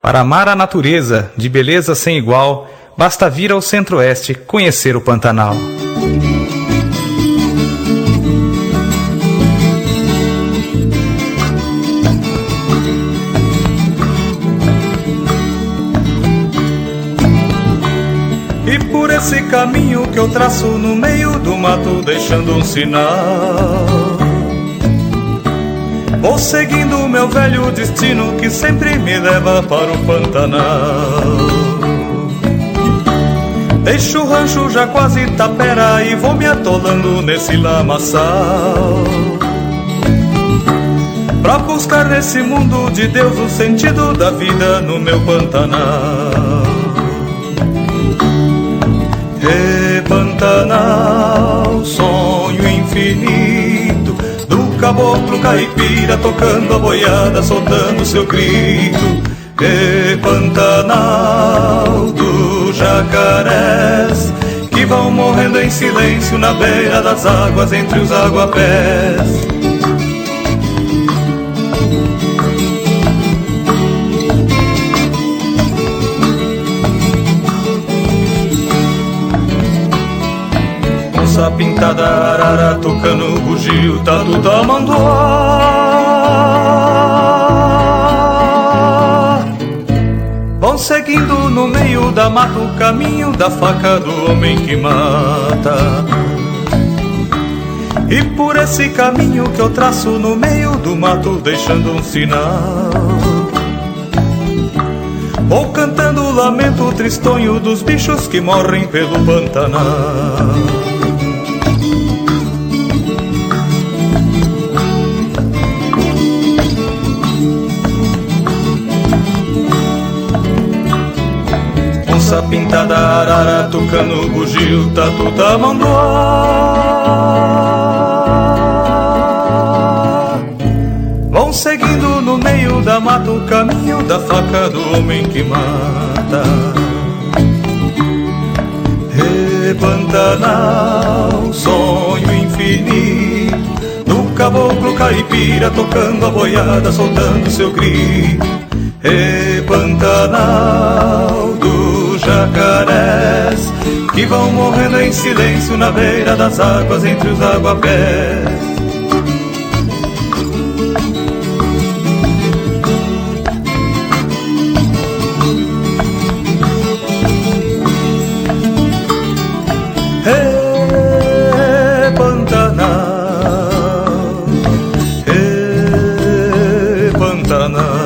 Para amar a natureza, de beleza sem igual, basta vir ao Centro-Oeste conhecer o Pantanal. E por esse caminho que eu traço no meio do mato, deixando um sinal, vou seguindo o meu velho destino que sempre me leva para o Pantanal. Deixo o rancho já quase Tapera e vou me atolando nesse lamaçal, pra buscar nesse mundo de Deus o sentido da vida no meu Pantanal. Pantanal, sonho infinito do caboclo caipira tocando a boiada, soltando seu grito. Pantanal dos jacarés que vão morrendo em silêncio na beira das águas, entre os aguapés. Onça pintada, arara, tocando bugio, tatu tamanduá. Vão seguindo no meio da mata o caminho da faca do homem que mata. E por esse caminho que eu traço no meio do mato, deixando um sinal, vou cantando o lamento tristonho dos bichos que morrem pelo Pantanal. Onça pintada, arara, tocando bugio, tatu tamanduá. Vão seguindo no meio da mata o caminho da faca do homem que mata. Pantanal, sonho infinito do caboclo caipira tocando a boiada, soltando seu grito. Pantanal dos jacarés que vão morrendo em silêncio na beira das águas, entre os aguapés. Pantanal,